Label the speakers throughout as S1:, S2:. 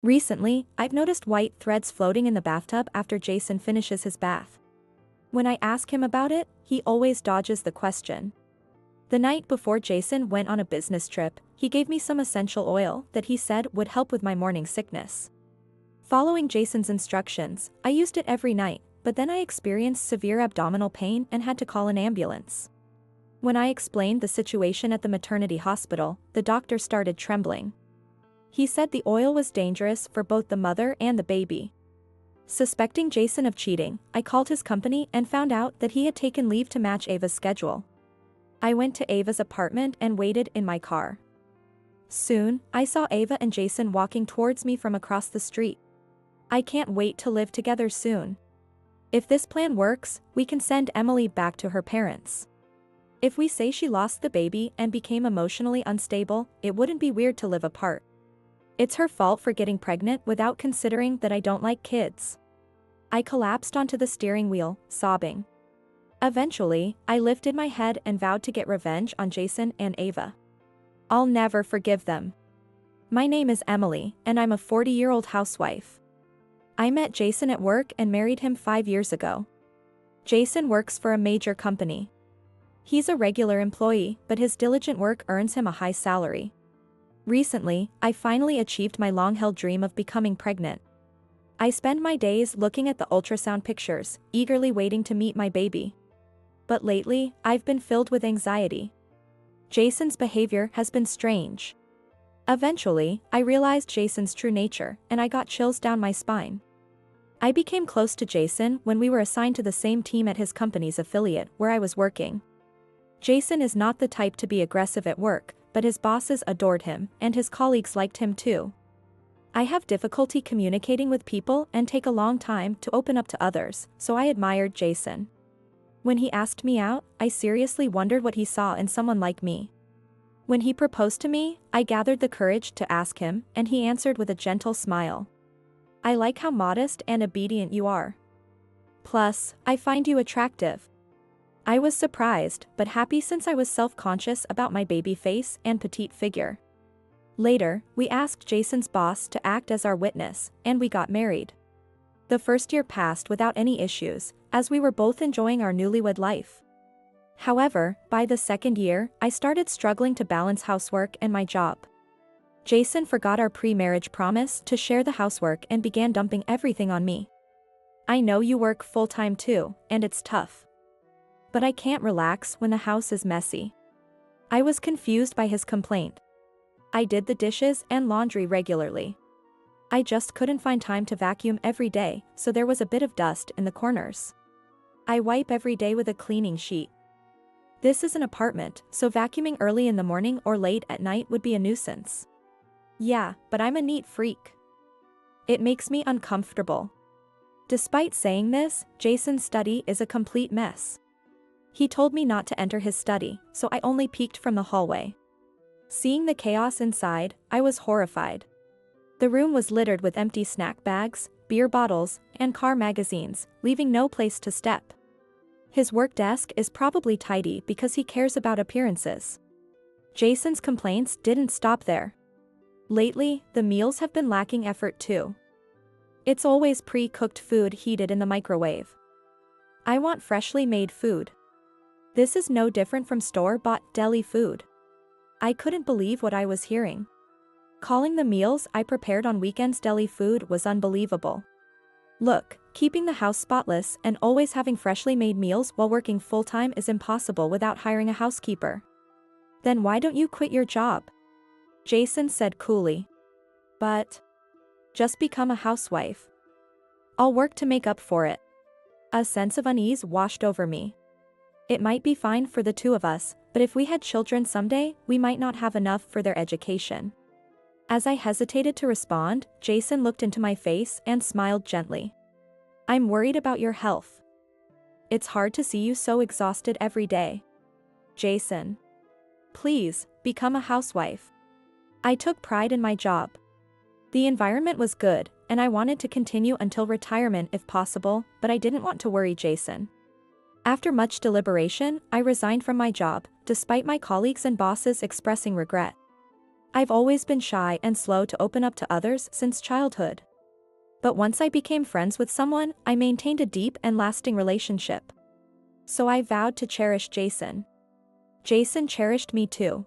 S1: Recently, I've noticed white threads floating in the bathtub after Jason finishes his bath. When I ask him about it, he always dodges the question. The night before Jason went on a business trip, he gave me some essential oil that he said would help with my morning sickness. Following Jason's instructions, I used it every night, but then I experienced severe abdominal pain and had to call an ambulance. When I explained the situation at the maternity hospital, the doctor started trembling. He said the oil was dangerous for both the mother and the baby. Suspecting Jason of cheating, I called his company and found out that he had taken leave to match Ava's schedule. I went to Ava's apartment and waited in my car. Soon, I saw Ava and Jason walking towards me from across the street. I can't wait to live together soon. If this plan works, we can send Emily back to her parents. If we say she lost the baby and became emotionally unstable, it wouldn't be weird to live apart. It's her fault for getting pregnant without considering that I don't like kids. I collapsed onto the steering wheel, sobbing. Eventually, I lifted my head and vowed to get revenge on Jason and Ava. I'll never forgive them. My name is Emily, and I'm a 40-year-old housewife. I met Jason at work and married him 5 years ago. Jason works for a major company. He's a regular employee, but his diligent work earns him a high salary. Recently, I finally achieved my long-held dream of becoming pregnant. I spend my days looking at the ultrasound pictures, eagerly waiting to meet my baby. But lately, I've been filled with anxiety. Jason's behavior has been strange. Eventually, I realized Jason's true nature, and I got chills down my spine. I became close to Jason when we were assigned to the same team at his company's affiliate where I was working. Jason is not the type to be aggressive at work, but his bosses adored him, and his colleagues liked him too. I have difficulty communicating with people and take a long time to open up to others, so I admired Jason. When he asked me out, I seriously wondered what he saw in someone like me. When he proposed to me, I gathered the courage to ask him, and he answered with a gentle smile. I like how modest and obedient you are. Plus, I find you attractive. I was surprised, but happy since I was self-conscious about my baby face and petite figure. Later, we asked Jason's boss to act as our witness, and we got married. The first year passed without any issues, as we were both enjoying our newlywed life. However, by the second year, I started struggling to balance housework and my job. Jason forgot our pre-marriage promise to share the housework and began dumping everything on me. I know you work full-time too, and it's tough. But I can't relax when the house is messy. I was confused by his complaint. I did the dishes and laundry regularly. I just couldn't find time to vacuum every day, so there was a bit of dust in the corners. I wipe every day with a cleaning sheet. This is an apartment, so vacuuming early in the morning or late at night would be a nuisance. Yeah, but I'm a neat freak. It makes me uncomfortable. Despite saying this, Jason's study is a complete mess. He told me not to enter his study, so I only peeked from the hallway. Seeing the chaos inside, I was horrified. The room was littered with empty snack bags, beer bottles, and car magazines, leaving no place to step. His work desk is probably tidy because he cares about appearances. Jason's complaints didn't stop there. Lately, the meals have been lacking effort too. It's always pre-cooked food heated in the microwave. I want freshly made food. This is no different from store-bought deli food. I couldn't believe what I was hearing. Calling the meals I prepared on weekends deli food was unbelievable. Look, keeping the house spotless and always having freshly made meals while working full-time is impossible without hiring a housekeeper. Then why don't you quit your job? Jason said coolly. But just become a housewife. I'll work to make up for it. A sense of unease washed over me. It might be fine for the two of us, but if we had children someday, we might not have enough for their education. As I hesitated to respond, Jason looked into my face and smiled gently. I'm worried about your health. It's hard to see you so exhausted every day. Jason. Please, become a housewife. I took pride in my job. The environment was good, and I wanted to continue until retirement if possible, but I didn't want to worry Jason. After much deliberation, I resigned from my job, despite my colleagues and bosses expressing regret. I've always been shy and slow to open up to others since childhood. But once I became friends with someone, I maintained a deep and lasting relationship. So I vowed to cherish Jason. Jason cherished me too.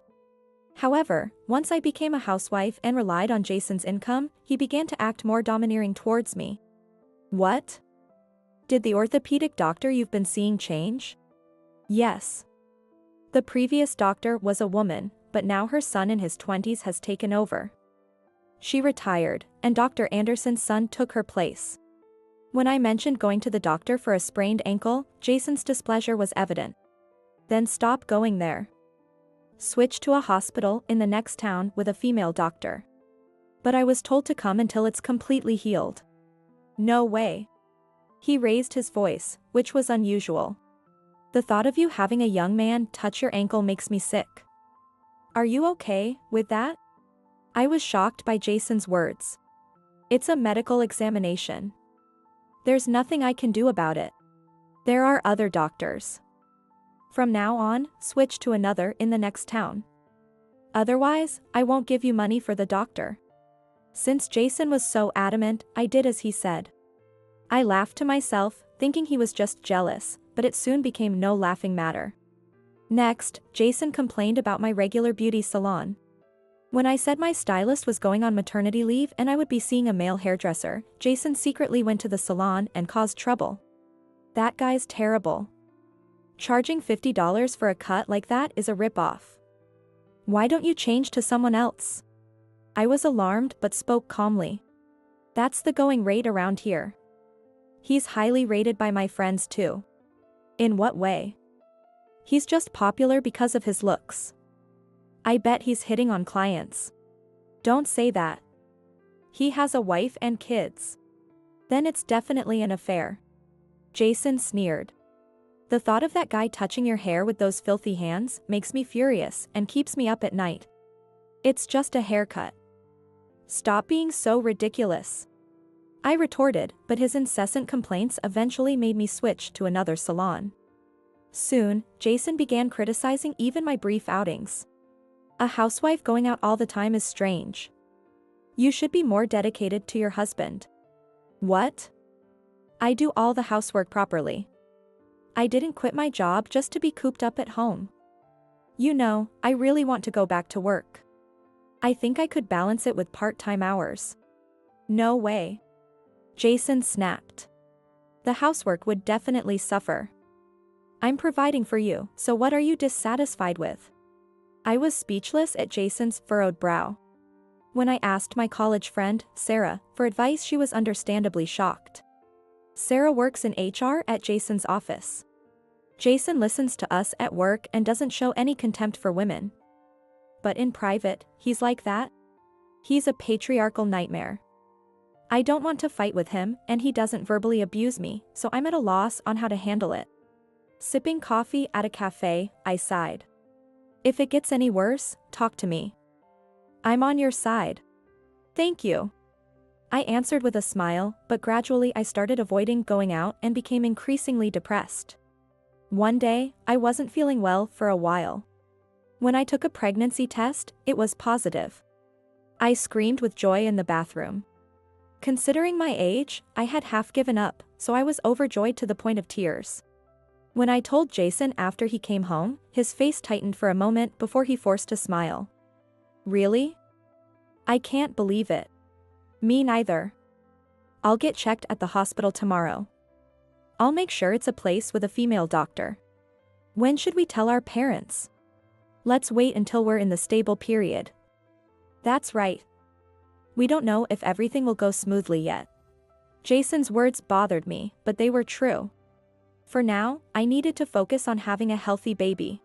S1: However, once I became a housewife and relied on Jason's income, he began to act more domineering towards me. What? Did the orthopedic doctor you've been seeing change? Yes. The previous doctor was a woman, but now her son in his 20s has taken over. She retired, and Dr. Anderson's son took her place. When I mentioned going to the doctor for a sprained ankle, Jason's displeasure was evident. Then stop going there. Switch to a hospital in the next town with a female doctor. But I was told to come until it's completely healed. No way. He raised his voice, which was unusual. The thought of you having a young man touch your ankle makes me sick. Are you okay with that? I was shocked by Jason's words. It's a medical examination. There's nothing I can do about it. There are other doctors. From now on, switch to another in the next town. Otherwise, I won't give you money for the doctor. Since Jason was so adamant, I did as he said. I laughed to myself, thinking he was just jealous, but it soon became no laughing matter. Next, Jason complained about my regular beauty salon. When I said my stylist was going on maternity leave and I would be seeing a male hairdresser, Jason secretly went to the salon and caused trouble. That guy's terrible. Charging $50 for a cut like that is a rip-off. Why don't you change to someone else? I was alarmed but spoke calmly. That's the going rate around here. He's highly rated by my friends too. In what way? He's just popular because of his looks. I bet he's hitting on clients. Don't say that. He has a wife and kids. Then it's definitely an affair. Jason sneered. The thought of that guy touching your hair with those filthy hands makes me furious and keeps me up at night. It's just a haircut. Stop being so ridiculous. I retorted, but his incessant complaints eventually made me switch to another salon. Soon, Jason began criticizing even my brief outings. A housewife going out all the time is strange. You should be more dedicated to your husband. What? I do all the housework properly. I didn't quit my job just to be cooped up at home. You know, I really want to go back to work. I think I could balance it with part-time hours. No way. Jason snapped. The housework would definitely suffer. I'm providing for you, so what are you dissatisfied with? I was speechless at Jason's furrowed brow. When I asked my college friend, Sarah, for advice, she was understandably shocked. Sarah works in HR at Jason's office. Jason listens to us at work and doesn't show any contempt for women. But in private, he's like that? He's a patriarchal nightmare. I don't want to fight with him, and he doesn't verbally abuse me, so I'm at a loss on how to handle it. Sipping coffee at a cafe, I sighed. If it gets any worse, talk to me. I'm on your side. Thank you. I answered with a smile, but gradually I started avoiding going out and became increasingly depressed. One day, I wasn't feeling well for a while. When I took a pregnancy test, it was positive. I screamed with joy in the bathroom. Considering my age, I had half given up, so I was overjoyed to the point of tears. When I told Jason after he came home, his face tightened for a moment before he forced a smile. Really? I can't believe it. Me neither. I'll get checked at the hospital tomorrow. I'll make sure it's a place with a female doctor. When should we tell our parents? Let's wait until we're in the stable period. That's right. We don't know if everything will go smoothly yet. Jason's words bothered me, but they were true. For now, I needed to focus on having a healthy baby.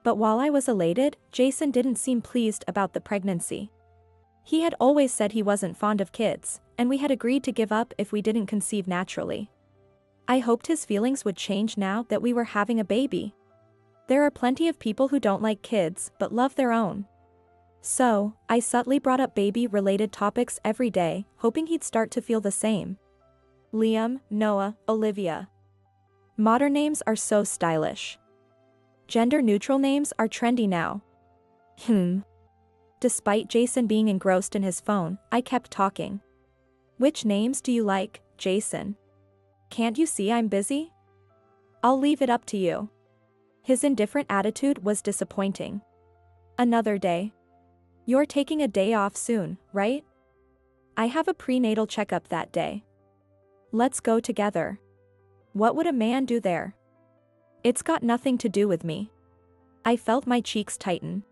S1: But while I was elated, Jason didn't seem pleased about the pregnancy. He had always said he wasn't fond of kids, and we had agreed to give up if we didn't conceive naturally. I hoped his feelings would change now that we were having a baby. There are plenty of people who don't like kids but love their own. So, I subtly brought up baby-related topics every day, hoping he'd start to feel the same. Liam, Noah, Olivia. Modern names are so stylish. Gender-neutral names are trendy now. Despite Jason being engrossed in his phone, I kept talking. Which names do you like, Jason? Can't you see I'm busy? I'll leave it up to you. His indifferent attitude was disappointing. Another day. You're taking a day off soon, right? I have a prenatal checkup that day. Let's go together. What would a man do there? It's got nothing to do with me. I felt my cheeks tighten.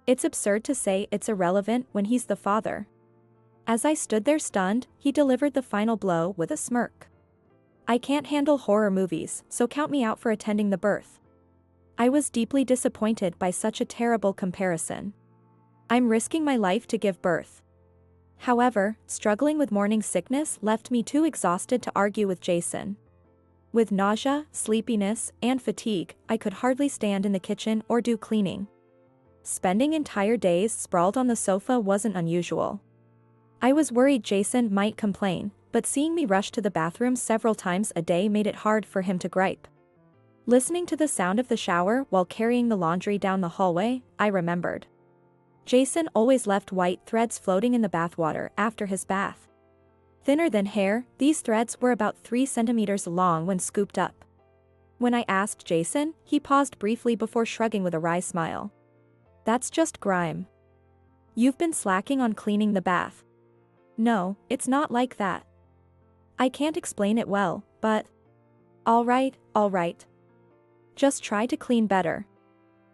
S1: It's absurd to say it's irrelevant when he's the father. As I stood there stunned, he delivered the final blow with a smirk. I can't handle horror movies, so count me out for attending the birth. I was deeply disappointed by such a terrible comparison. I'm risking my life to give birth. However, struggling with morning sickness left me too exhausted to argue with Jason. With nausea, sleepiness, and fatigue, I could hardly stand in the kitchen or do cleaning. Spending entire days sprawled on the sofa wasn't unusual. I was worried Jason might complain, but seeing me rush to the bathroom several times a day made it hard for him to gripe. Listening to the sound of the shower while carrying the laundry down the hallway, I remembered. Jason always left white threads floating in the bathwater after his bath. Thinner than hair, these threads were about 3 centimeters long when scooped up. When I asked Jason, he paused briefly before shrugging with a wry smile. That's just grime. You've been slacking on cleaning the bath. No, it's not like that. I can't explain it well, but... All right. Just try to clean better.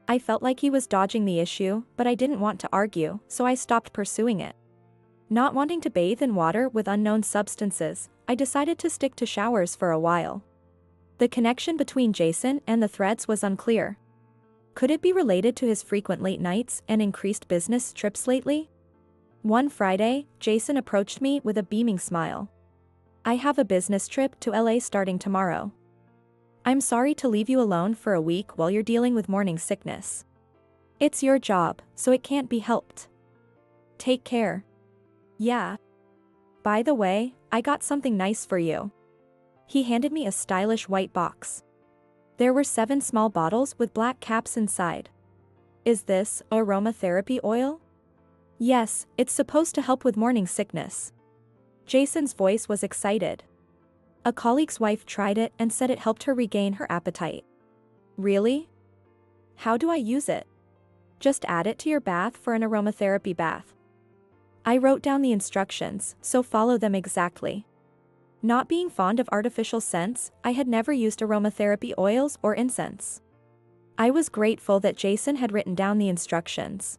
S1: I felt like he was dodging the issue, but I didn't want to argue, so I stopped pursuing it. Not wanting to bathe in water with unknown substances, I decided to stick to showers for a while. The connection between Jason and the threads was unclear. Could it be related to his frequent late nights and increased business trips lately? One Friday, Jason approached me with a beaming smile. I have a business trip to LA starting tomorrow. I'm sorry to leave you alone for a week while you're dealing with morning sickness. It's your job, so it can't be helped. Take care. Yeah. By the way, I got something nice for you. He handed me a stylish white box. There were 7 small bottles with black caps inside. Is this aromatherapy oil? Yes, it's supposed to help with morning sickness. Jason's voice was excited. A colleague's wife tried it and said it helped her regain her appetite. Really? How do I use it? Just add it to your bath for an aromatherapy bath. I wrote down the instructions, so follow them exactly. Not being fond of artificial scents, I had never used aromatherapy oils or incense. I was grateful that Jason had written down the instructions.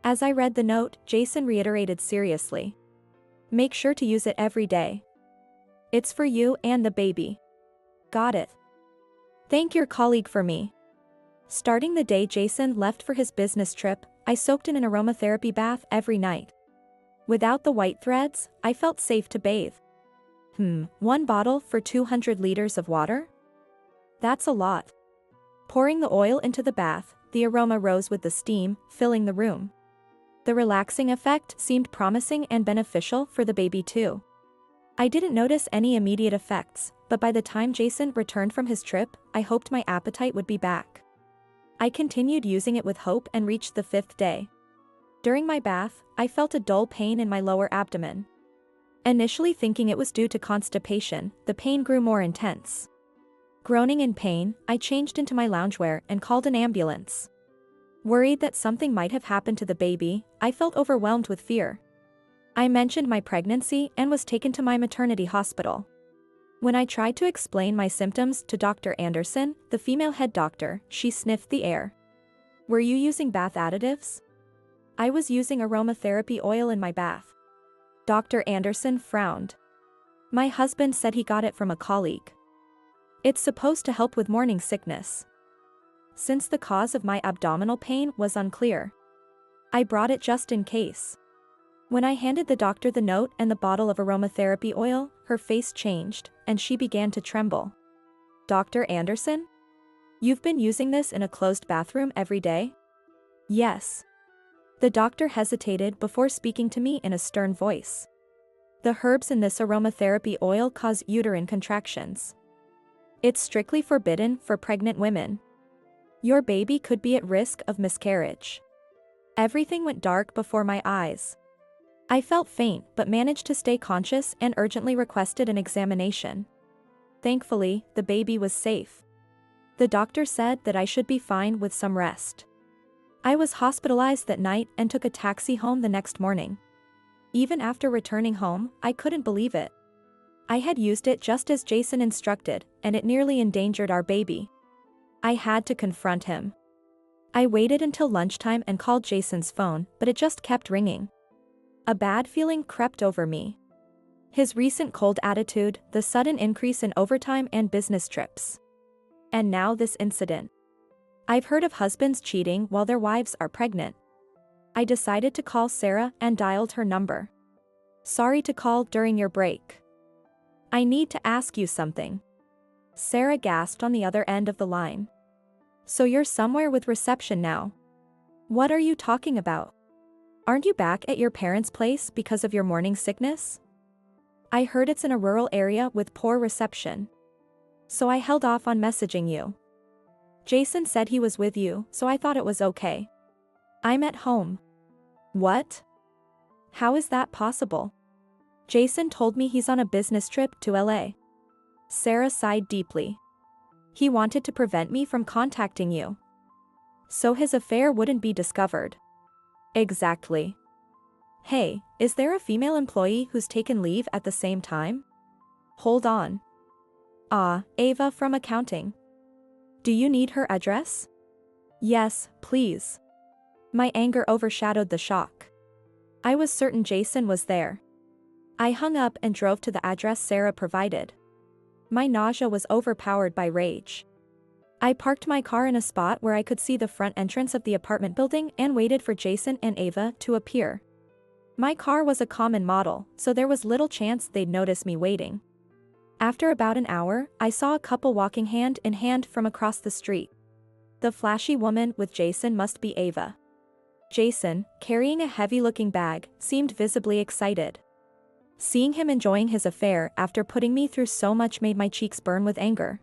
S1: As I read the note, Jason reiterated seriously. Make sure to use it every day. It's for you and the baby. Got it. Thank your colleague for me. Starting the day Jason left for his business trip, I soaked in an aromatherapy bath every night. Without the white threads, I felt safe to bathe. 1 bottle for 200 liters of water? That's a lot. Pouring the oil into the bath, the aroma rose with the steam, filling the room. The relaxing effect seemed promising and beneficial for the baby too. I didn't notice any immediate effects, but by the time Jason returned from his trip, I hoped my appetite would be back. I continued using it with hope and reached the 5th day. During my bath, I felt a dull pain in my lower abdomen. Initially thinking it was due to constipation, the pain grew more intense. Groaning in pain, I changed into my loungewear and called an ambulance. Worried that something might have happened to the baby, I felt overwhelmed with fear. I mentioned my pregnancy and was taken to my maternity hospital. When I tried to explain my symptoms to Dr. Anderson, the female head doctor, she sniffed the air. Were you using bath additives? I was using aromatherapy oil in my bath. Dr. Anderson frowned. My husband said he got it from a colleague. It's supposed to help with morning sickness. Since the cause of my abdominal pain was unclear, I brought it just in case. When I handed the doctor the note and the bottle of aromatherapy oil, her face changed, and she began to tremble. Dr. Anderson? You've been using this in a closed bathroom every day? Yes. The doctor hesitated before speaking to me in a stern voice. The herbs in this aromatherapy oil cause uterine contractions. It's strictly forbidden for pregnant women. Your baby could be at risk of miscarriage. Everything went dark before my eyes. I felt faint but managed to stay conscious and urgently requested an examination. Thankfully, the baby was safe. The doctor said that I should be fine with some rest. I was hospitalized that night and took a taxi home the next morning. Even after returning home, I couldn't believe it. I had used it just as Jason instructed, and it nearly endangered our baby. I had to confront him. I waited until lunchtime and called Jason's phone, but it just kept ringing. A bad feeling crept over me. His recent cold attitude, the sudden increase in overtime and business trips. And now this incident. I've heard of husbands cheating while their wives are pregnant. I decided to call Sarah and dialed her number. Sorry to call during your break. I need to ask you something. Sarah gasped on the other end of the line. So you're somewhere with reception now. What are you talking about? Aren't you back at your parents' place because of your morning sickness? I heard it's in a rural area with poor reception. So I held off on messaging you. Jason said he was with you, so I thought it was okay. I'm at home. What? How is that possible? Jason told me he's on a business trip to LA. Sarah sighed deeply. He wanted to prevent me from contacting you. So his affair wouldn't be discovered. Exactly. Hey, is there a female employee who's taken leave at the same time? Hold on. Ava from accounting. Do you need her address? Yes, please. My anger overshadowed the shock. I was certain Jason was there. I hung up and drove to the address Sarah provided. My nausea was overpowered by rage. I parked my car in a spot where I could see the front entrance of the apartment building and waited for Jason and Ava to appear. My car was a common model, so there was little chance they'd notice me waiting. After about an hour, I saw a couple walking hand in hand from across the street. The flashy woman with Jason must be Ava. Jason, carrying a heavy-looking bag, seemed visibly excited. Seeing him enjoying his affair after putting me through so much made my cheeks burn with anger.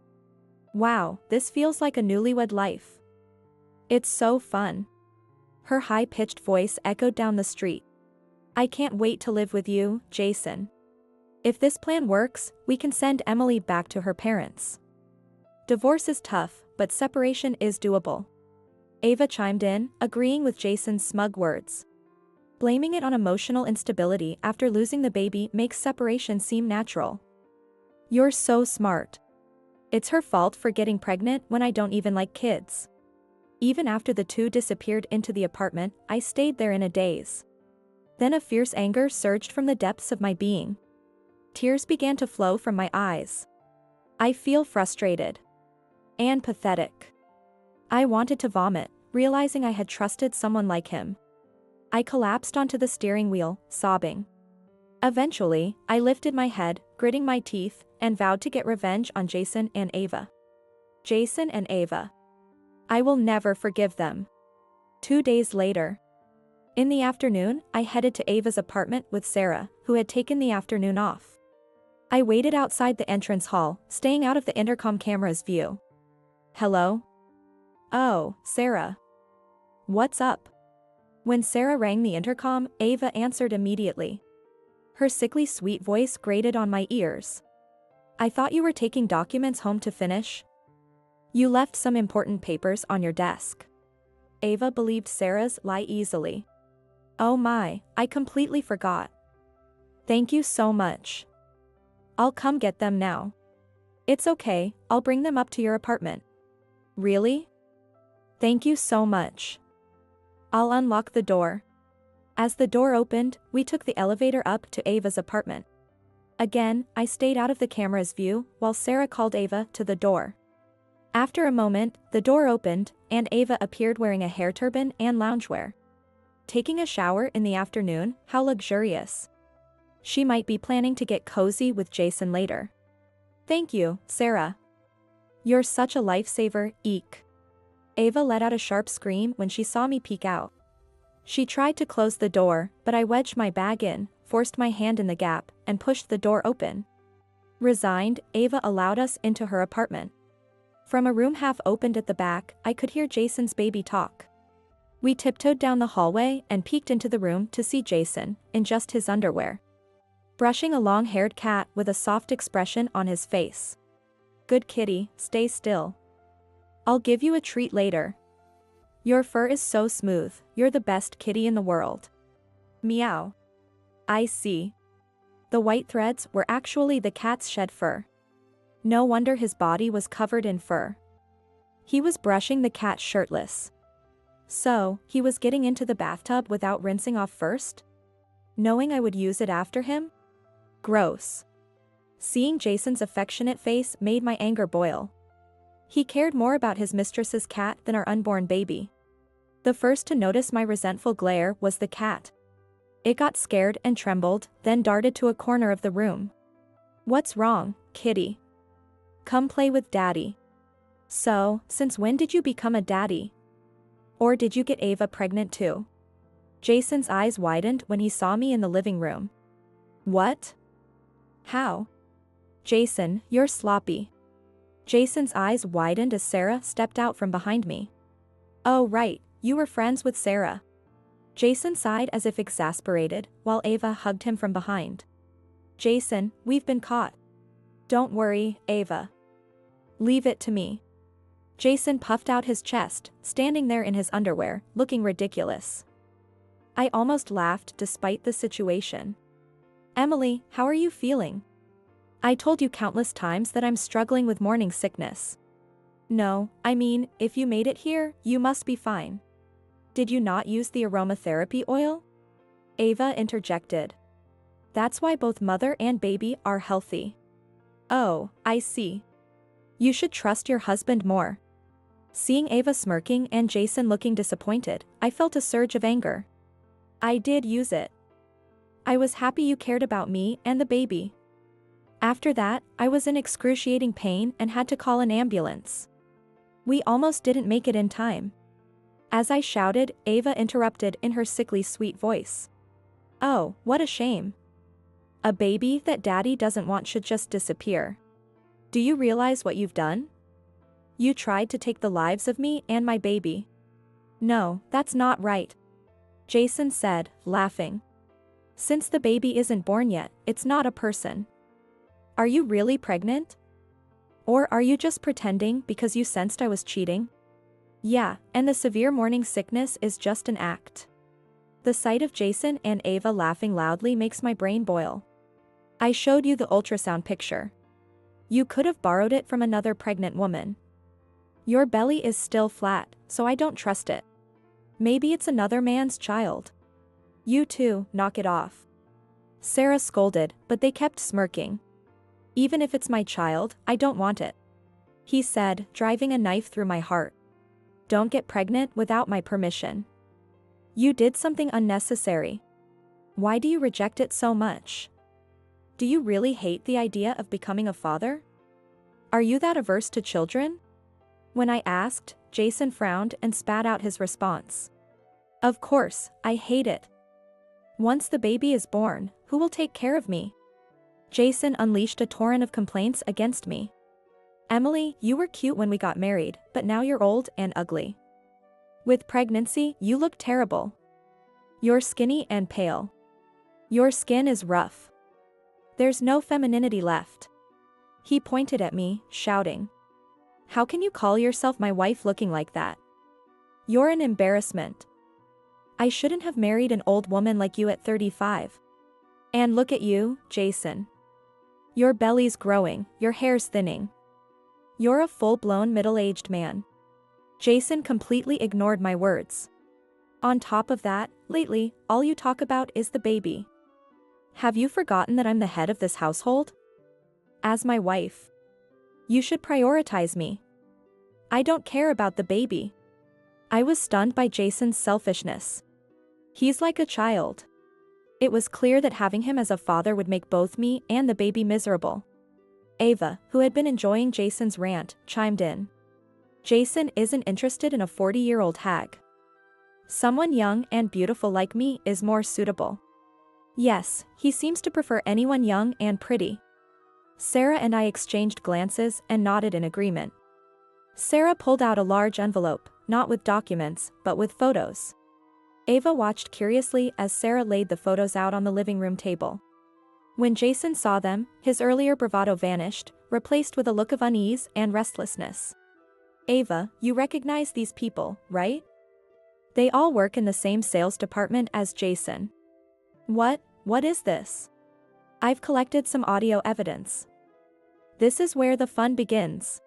S1: Wow, this feels like a newlywed life. It's so fun. Her high-pitched voice echoed down the street. I can't wait to live with you, Jason. If this plan works, we can send Emily back to her parents. Divorce is tough, but separation is doable. Ava chimed in, agreeing with Jason's smug words. Blaming it on emotional instability after losing the baby makes separation seem natural. You're so smart. It's her fault for getting pregnant when I don't even like kids. Even after the two disappeared into the apartment, I stayed there in a daze. Then a fierce anger surged from the depths of my being. Tears began to flow from my eyes. I feel frustrated. And pathetic. I wanted to vomit, realizing I had trusted someone like him. I collapsed onto the steering wheel, sobbing. Eventually, I lifted my head, gritting my teeth, and vowed to get revenge on Jason and Ava. Jason and Ava. I will never forgive them. 2 days later. In the afternoon, I headed to Ava's apartment with Sarah, who had taken the afternoon off. I waited outside the entrance hall, staying out of the intercom camera's view. Hello? Oh, Sarah. What's up? When Sarah rang the intercom, Ava answered immediately. Her sickly sweet voice grated on my ears. I thought you were taking documents home to finish. You left some important papers on your desk. Ava believed Sarah's lie easily. Oh my, I completely forgot. Thank you so much. I'll come get them now. It's okay, I'll bring them up to your apartment. Really? Thank you so much. I'll unlock the door. As the door opened, we took the elevator up to Ava's apartment. Again, I stayed out of the camera's view while Sarah called Ava to the door. After a moment, the door opened, and Ava appeared wearing a hair turban and loungewear. Taking a shower in the afternoon, how luxurious. She might be planning to get cozy with Jason later. Thank you, Sarah. You're such a lifesaver, eek. Ava let out a sharp scream when she saw me peek out. She tried to close the door, but I wedged my bag in, forced my hand in the gap, and pushed the door open. Resigned, Ava allowed us into her apartment. From a room half opened at the back, I could hear Jason's baby talk. We tiptoed down the hallway and peeked into the room to see Jason, in just his underwear, brushing a long-haired cat with a soft expression on his face. "Good kitty, stay still. I'll give you a treat later. Your fur is so smooth, you're the best kitty in the world." Meow. I see. The white threads were actually the cat's shed fur. No wonder his body was covered in fur. He was brushing the cat shirtless. So, he was getting into the bathtub without rinsing off first? Knowing I would use it after him? Gross. Seeing Jason's affectionate face made my anger boil. He cared more about his mistress's cat than our unborn baby. The first to notice my resentful glare was the cat. It got scared and trembled, then darted to a corner of the room. "What's wrong, kitty? Come play with daddy." "So, since when did you become a daddy? Or did you get Ava pregnant too?" Jason's eyes widened when he saw me in the living room. "What? How?" "Jason, you're sloppy." Jason's eyes widened as Sarah stepped out from behind me. "Oh right, you were friends with Sarah." Jason sighed as if exasperated, while Ava hugged him from behind. "Jason, we've been caught." "Don't worry, Ava. Leave it to me." Jason puffed out his chest, standing there in his underwear, looking ridiculous. I almost laughed despite the situation. "Emily, how are you feeling? I told you countless times that I'm struggling with morning sickness." "No, I mean, if you made it here, you must be fine. Did you not use the aromatherapy oil?" Ava interjected. "That's why both mother and baby are healthy." "Oh, I see. You should trust your husband more." Seeing Ava smirking and Jason looking disappointed, I felt a surge of anger. "I did use it. I was happy you cared about me and the baby. After that, I was in excruciating pain and had to call an ambulance. We almost didn't make it in time." As I shouted, Ava interrupted in her sickly sweet voice. "Oh, what a shame. A baby that daddy doesn't want should just disappear. Do you realize what you've done? You tried to take the lives of me and my baby." "No, that's not right," Jason said, laughing. "Since the baby isn't born yet, it's not a person." "Are you really pregnant? Or are you just pretending because you sensed I was cheating?" "Yeah, and the severe morning sickness is just an act." The sight of Jason and Ava laughing loudly makes my brain boil. "I showed you the ultrasound picture. You could have borrowed it from another pregnant woman. Your belly is still flat, so I don't trust it. Maybe it's another man's child." "You too, knock it off." Sarah scolded, but they kept smirking. "Even if it's my child, I don't want it," he said, driving a knife through my heart. "Don't get pregnant without my permission. You did something unnecessary. Why do you reject it so much? Do you really hate the idea of becoming a father? Are you that averse to children?" When I asked, Jason frowned and spat out his response. "Of course, I hate it. Once the baby is born, who will take care of me?" Jason unleashed a torrent of complaints against me. "Emily, you were cute when we got married, but now you're old and ugly. With pregnancy, you look terrible. You're skinny and pale. Your skin is rough. There's no femininity left." He pointed at me, shouting, "How can you call yourself my wife looking like that? You're an embarrassment. I shouldn't have married an old woman like you at 35. And look at you, Jason. Your belly's growing, your hair's thinning. You're a full-blown middle-aged man." Jason completely ignored my words. "On top of that, lately, all you talk about is the baby. Have you forgotten that I'm the head of this household? As my wife, you should prioritize me. I don't care about the baby." I was stunned by Jason's selfishness. He's like a child. It was clear that having him as a father would make both me and the baby miserable. Ava, who had been enjoying Jason's rant, chimed in. "Jason isn't interested in a 40-year-old hag. Someone young and beautiful like me is more suitable." "Yes, he seems to prefer anyone young and pretty." Sarah and I exchanged glances and nodded in agreement. Sarah pulled out a large envelope, not with documents, but with photos. Ava watched curiously as Sarah laid the photos out on the living room table. When Jason saw them, his earlier bravado vanished, replaced with a look of unease and restlessness. Ava, you recognize these people, right? They all work in the same sales department as Jason. What is this? I've collected some audio evidence. This is where the fun begins.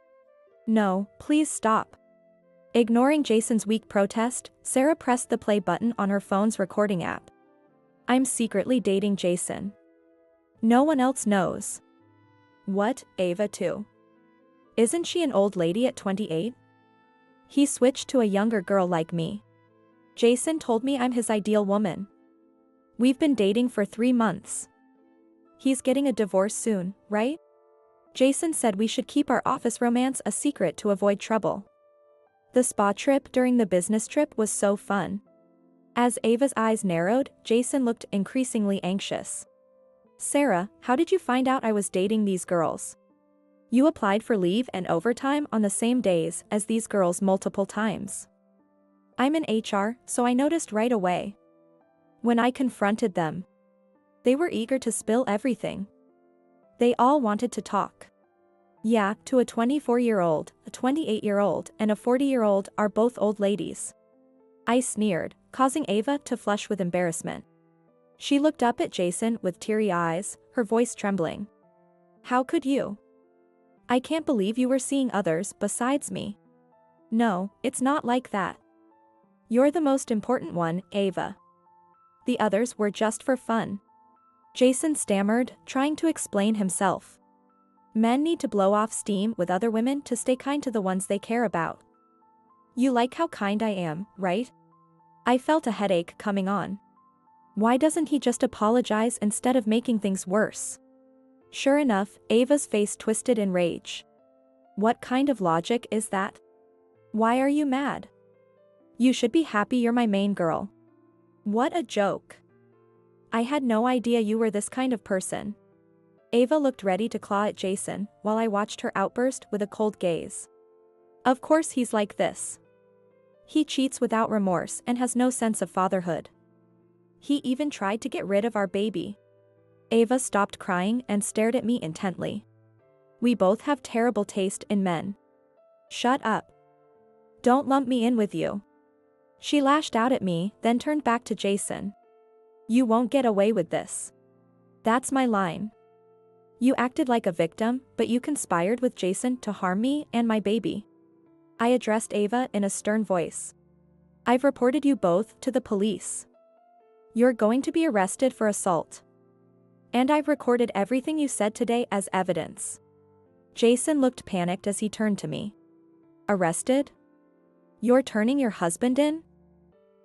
S1: No, please stop. Ignoring Jason's weak protest, Sarah pressed the play button on her phone's recording app. I'm secretly dating Jason. No one else knows. What, Ava too? Isn't she an old lady at 28? He switched to a younger girl like me. Jason told me I'm his ideal woman. We've been dating for 3 months. He's getting a divorce soon, right? Jason said we should keep our office romance a secret to avoid trouble. The spa trip during the business trip was so fun. As Ava's eyes narrowed, Jason looked increasingly anxious. Sarah, how did you find out I was dating these girls? You applied for leave and overtime on the same days as these girls multiple times. I'm in HR, so I noticed right away. When I confronted them, they were eager to spill everything. They all wanted to talk. Yeah, to a 24-year-old, a 28-year-old, and a 40-year-old are both old ladies. I sneered, causing Ava to flush with embarrassment. She looked up at Jason with teary eyes, her voice trembling. How could you? I can't believe you were seeing others besides me. No, it's not like that. You're the most important one, Ava. The others were just for fun. Jason stammered, trying to explain himself. Men need to blow off steam with other women to stay kind to the ones they care about. You like how kind I am, right? I felt a headache coming on. Why doesn't he just apologize instead of making things worse? Sure enough, Ava's face twisted in rage. What kind of logic is that? Why are you mad? You should be happy you're my main girl. What a joke. I had no idea you were this kind of person. Ava looked ready to claw at Jason, while I watched her outburst with a cold gaze. Of course he's like this. He cheats without remorse and has no sense of fatherhood. He even tried to get rid of our baby. Ava stopped crying and stared at me intently. We both have terrible taste in men. Shut up. Don't lump me in with you. She lashed out at me, then turned back to Jason. You won't get away with this. That's my line. You acted like a victim, but you conspired with Jason to harm me and my baby. I addressed Ava in a stern voice. I've reported you both to the police. You're going to be arrested for assault. And I've recorded everything you said today as evidence. Jason looked panicked as he turned to me. Arrested? You're turning your husband in?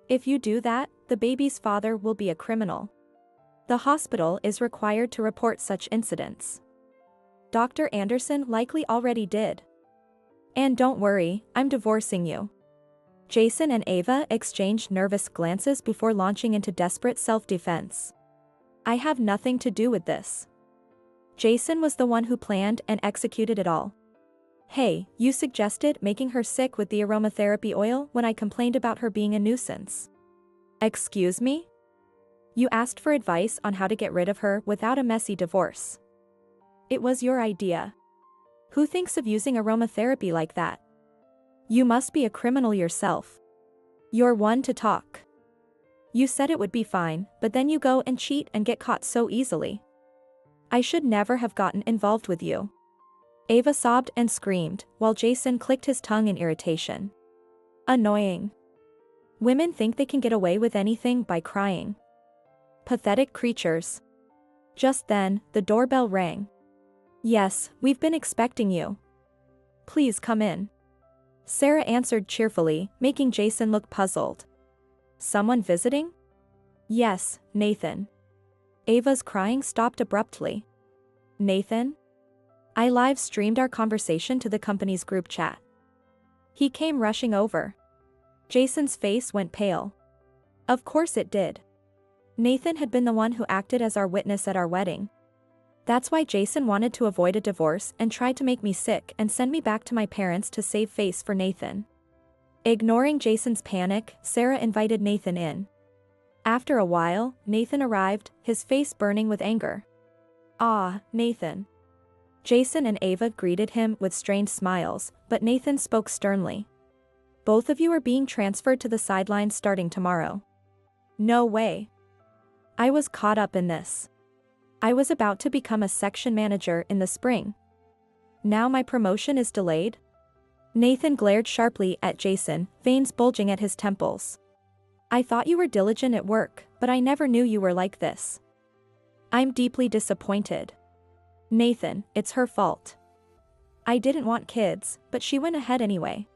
S1: If you do that, the baby's father will be a criminal. The hospital is required to report such incidents. Dr. Anderson likely already did. And don't worry, I'm divorcing you. Jason and Ava exchanged nervous glances before launching into desperate self-defense. I have nothing to do with this. Jason was the one who planned and executed it all. Hey, you suggested making her sick with the aromatherapy oil when I complained about her being a nuisance. Excuse me? You asked for advice on how to get rid of her without a messy divorce. It was your idea. Who thinks of using aromatherapy like that? You must be a criminal yourself. You're one to talk. You said it would be fine, but then you go and cheat and get caught so easily. I should never have gotten involved with you. Ava sobbed and screamed, while Jason clicked his tongue in irritation. Annoying. Women think they can get away with anything by crying. Pathetic creatures. Just then, the doorbell rang. Yes, we've been expecting you. Please come in. Sarah answered cheerfully, making Jason look puzzled. Someone visiting? Yes, Nathan. Ava's crying stopped abruptly. Nathan? I live-streamed our conversation to the company's group chat. He came rushing over. Jason's face went pale. Of course it did. Nathan had been the one who acted as our witness at our wedding. That's why Jason wanted to avoid a divorce and tried to make me sick and send me back to my parents to save face for Nathan. Ignoring Jason's panic, Sarah invited Nathan in. After a while, Nathan arrived, his face burning with anger. "Ah, Nathan." Jason and Ava greeted him with strained smiles, but Nathan spoke sternly. "Both of you are being transferred to the sidelines starting tomorrow." "No way." I was caught up in this. I was about to become a section manager in the spring. Now my promotion is delayed? Nathan glared sharply at Jason, veins bulging at his temples. "I thought you were diligent at work, but I never knew you were like this." "I'm deeply disappointed." "Nathan, it's her fault. I didn't want kids, but she went ahead anyway."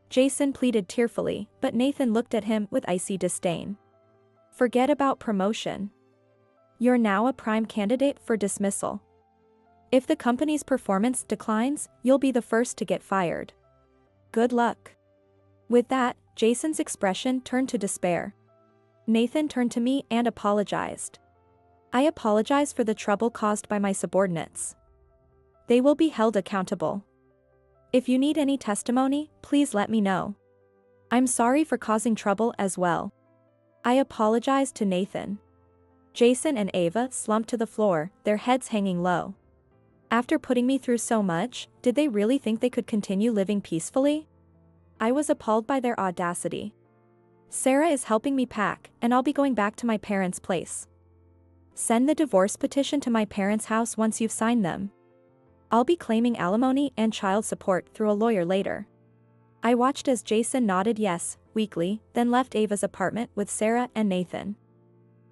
S1: Jason pleaded tearfully, but Nathan looked at him with icy disdain. "Forget about promotion. You're now a prime candidate for dismissal. If the company's performance declines, you'll be the first to get fired. Good luck." With that, Jason's expression turned to despair. Nathan turned to me and apologized. "I apologize for the trouble caused by my subordinates. They will be held accountable. If you need any testimony, please let me know. I'm sorry for causing trouble as well." I apologized to Nathan. Jason and Ava slumped to the floor, their heads hanging low. After putting me through so much, did they really think they could continue living peacefully? I was appalled by their audacity. "Sarah is helping me pack, and I'll be going back to my parents' place." "Send the divorce petition to my parents' house once you've signed them. I'll be claiming alimony and child support through a lawyer later." I watched as Jason nodded yes, weakly, then left Ava's apartment with Sarah and Nathan.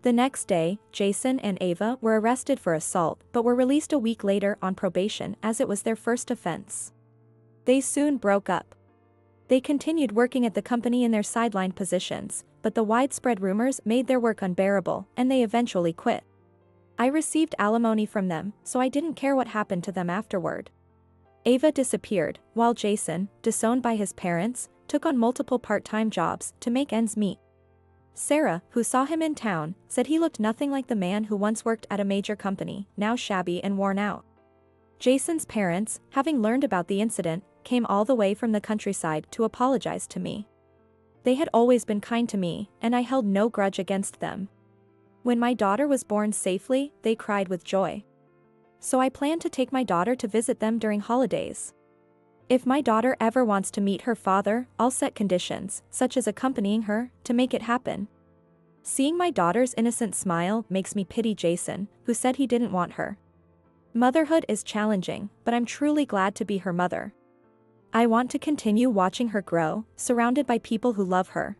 S1: The next day, Jason and Ava were arrested for assault but were released a week later on probation as it was their first offense. They soon broke up. They continued working at the company in their sideline positions, but the widespread rumors made their work unbearable and they eventually quit. I received alimony from them, so I didn't care what happened to them afterward. Ava disappeared, while Jason, disowned by his parents, took on multiple part-time jobs to make ends meet. Sarah, who saw him in town, said he looked nothing like the man who once worked at a major company, now shabby and worn out. Jason's parents, having learned about the incident, came all the way from the countryside to apologize to me. They had always been kind to me, and I held no grudge against them. When my daughter was born safely, they cried with joy. So I plan to take my daughter to visit them during holidays. If my daughter ever wants to meet her father, I'll set conditions, such as accompanying her, to make it happen. Seeing my daughter's innocent smile makes me pity Jason, who said he didn't want her. Motherhood is challenging, but I'm truly glad to be her mother. I want to continue watching her grow, surrounded by people who love her.